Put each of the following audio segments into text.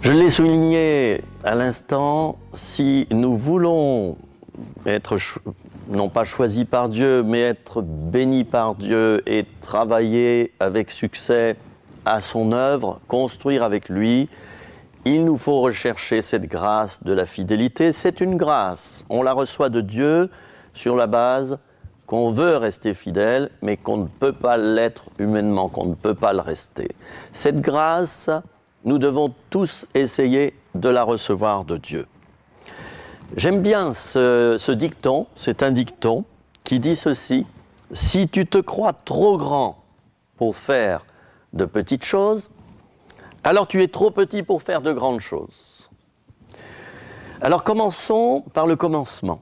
Je l'ai souligné à l'instant, si nous voulons être non pas choisis par Dieu, mais être bénis par Dieu et travailler avec succès à son œuvre, construire avec lui, il nous faut rechercher cette grâce de la fidélité. C'est une grâce, on la reçoit de Dieu sur la base qu'on veut rester fidèle, mais qu'on ne peut pas l'être humainement, qu'on ne peut pas le rester. Cette grâce, nous devons tous essayer de la recevoir de Dieu. J'aime bien ce dicton, c'est un dicton qui dit ceci: si tu te crois trop grand pour faire de petites choses, alors tu es trop petit pour faire de grandes choses. Alors commençons par le commencement.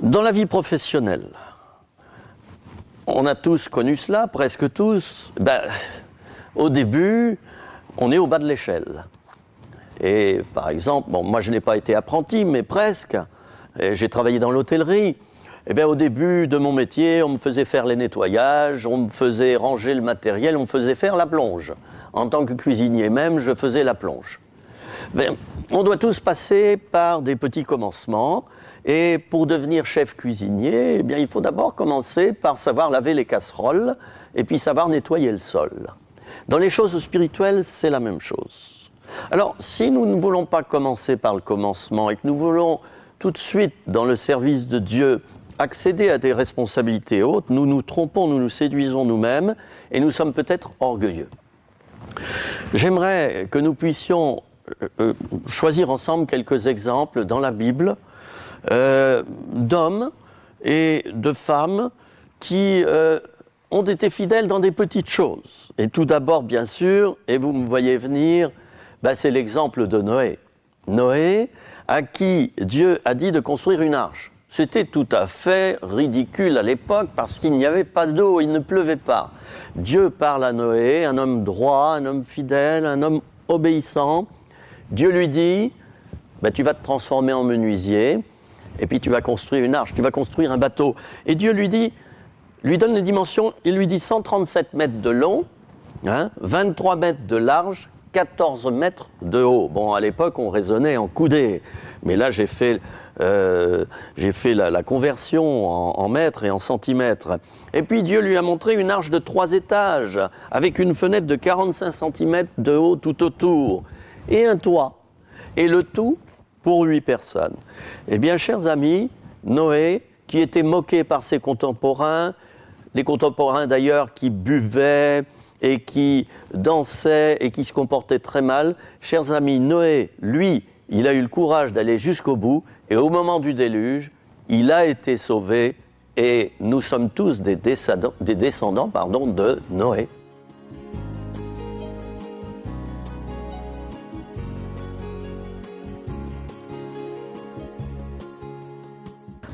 Dans la vie professionnelle, on a tous connu cela, presque tous. Au début, on est au bas de l'échelle. Et par exemple, moi je n'ai pas été apprenti, mais presque. Et j'ai travaillé dans l'hôtellerie. Au début de mon métier, on me faisait faire les nettoyages, on me faisait ranger le matériel, on me faisait faire la plonge. En tant que cuisinier même, je faisais la plonge. On doit tous passer par des petits commencements. Et pour devenir chef cuisinier, il faut d'abord commencer par savoir laver les casseroles et puis savoir nettoyer le sol. Dans les choses spirituelles, c'est la même chose. Alors, si nous ne voulons pas commencer par le commencement et que nous voulons tout de suite, dans le service de Dieu, accéder à des responsabilités hautes, nous nous trompons, nous nous séduisons nous-mêmes et nous sommes peut-être orgueilleux. J'aimerais que nous puissions choisir ensemble quelques exemples dans la Bible d'hommes et de femmes qui ont été fidèles dans des petites choses. Et tout d'abord, bien sûr, et vous me voyez venir, c'est l'exemple de Noé. Noé, à qui Dieu a dit de construire une arche. C'était tout à fait ridicule à l'époque parce qu'il n'y avait pas d'eau, il ne pleuvait pas. Dieu parle à Noé, un homme droit, un homme fidèle, un homme obéissant. Dieu lui dit, tu vas te transformer en menuisier, et puis tu vas construire une arche, tu vas construire un bateau. Et Dieu lui donne les dimensions, il lui dit 137 mètres de long, 23 mètres de large, 14 mètres de haut. Bon, à l'époque, on raisonnait en coudées, mais là, j'ai fait la conversion en mètres et en centimètres. Et puis, Dieu lui a montré une arche de 3 étages, avec une fenêtre de 45 cm de haut tout autour, et un toit. Et le tout pour 8 personnes. Eh bien, chers amis, Noé, qui était moqué par ses contemporains, les contemporains d'ailleurs qui buvaient et qui dansaient et qui se comportaient très mal, chers amis, Noé, lui, il a eu le courage d'aller jusqu'au bout et au moment du déluge, il a été sauvé et nous sommes tous des descendants de Noé.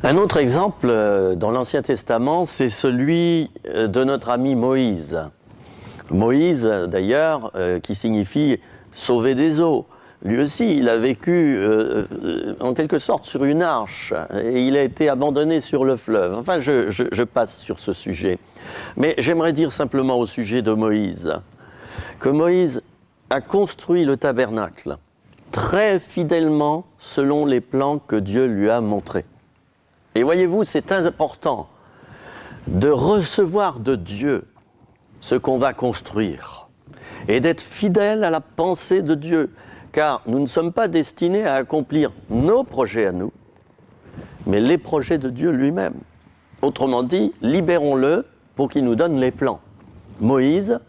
Un autre exemple dans l'Ancien Testament, c'est celui de notre ami Moïse. Moïse, d'ailleurs, qui signifie « sauver des eaux ». Lui aussi, il a vécu en quelque sorte sur une arche et il a été abandonné sur le fleuve. Enfin, je passe sur ce sujet. Mais j'aimerais dire simplement au sujet de Moïse que Moïse a construit le tabernacle très fidèlement selon les plans que Dieu lui a montrés. Et voyez-vous, c'est important de recevoir de Dieu ce qu'on va construire et d'être fidèle à la pensée de Dieu, car nous ne sommes pas destinés à accomplir nos projets à nous, mais les projets de Dieu lui-même. Autrement dit, libérons-le pour qu'il nous donne les plans. Moïse,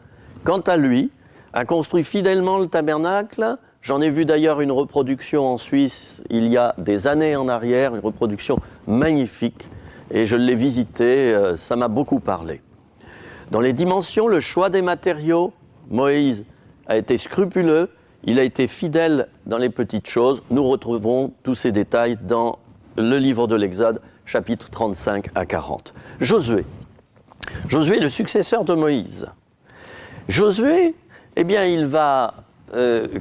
quant à lui, a construit fidèlement le tabernacle. J'en ai vu d'ailleurs une reproduction en Suisse il y a des années en arrière, une reproduction magnifique, et je l'ai visitée, ça m'a beaucoup parlé. Dans les dimensions, le choix des matériaux, Moïse a été scrupuleux, il a été fidèle dans les petites choses. Nous retrouvons tous ces détails dans le livre de l'Exode, chapitres 35 à 40. Josué. Josué est le successeur de Moïse. Josué, il va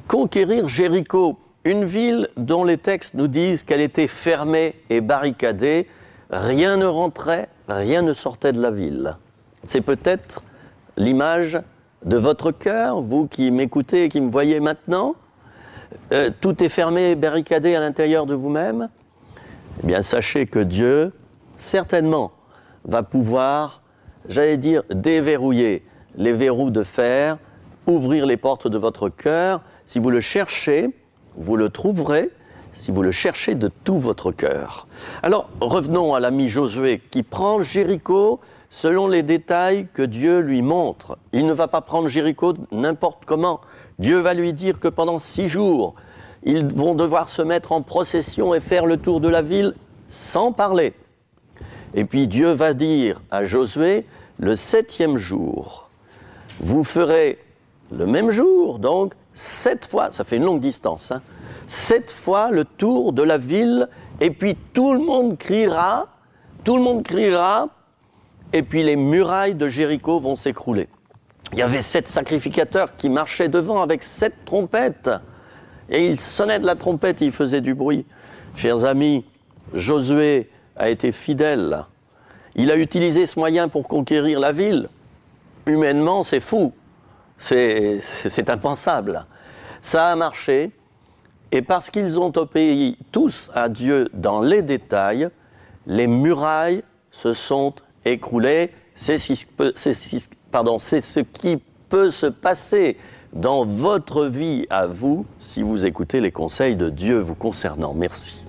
conquérir Jéricho, une ville dont les textes nous disent qu'elle était fermée et barricadée. Rien ne rentrait, rien ne sortait de la ville. C'est peut-être l'image de votre cœur, vous qui m'écoutez et qui me voyez maintenant. tout est fermé, barricadé à l'intérieur de vous-même, eh bien sachez que Dieu, certainement, va pouvoir, j'allais dire, déverrouiller les verrous de fer, ouvrir les portes de votre cœur. Si vous le cherchez, vous le trouverez, si vous le cherchez de tout votre cœur. Alors, revenons à l'ami Josué qui prend Jéricho selon les détails que Dieu lui montre. Il ne va pas prendre Jéricho n'importe comment. Dieu va lui dire que pendant 6 jours, ils vont devoir se mettre en procession et faire le tour de la ville sans parler. Et puis Dieu va dire à Josué, le 7e jour, vous ferez le même jour, donc 7 fois, ça fait une longue distance, 7 fois le tour de la ville, et puis tout le monde criera, et puis les murailles de Jéricho vont s'écrouler. Il y avait 7 sacrificateurs qui marchaient devant avec 7 trompettes, et ils sonnaient de la trompette et ils faisaient du bruit. Chers amis, Josué a été fidèle. Il a utilisé ce moyen pour conquérir la ville. Humainement, c'est fou. C'est impensable. Ça a marché. Et parce qu'ils ont obéi tous à Dieu dans les détails, les murailles se sont écroulées. C'est ce qui peut se passer dans votre vie à vous si vous écoutez les conseils de Dieu vous concernant. Merci.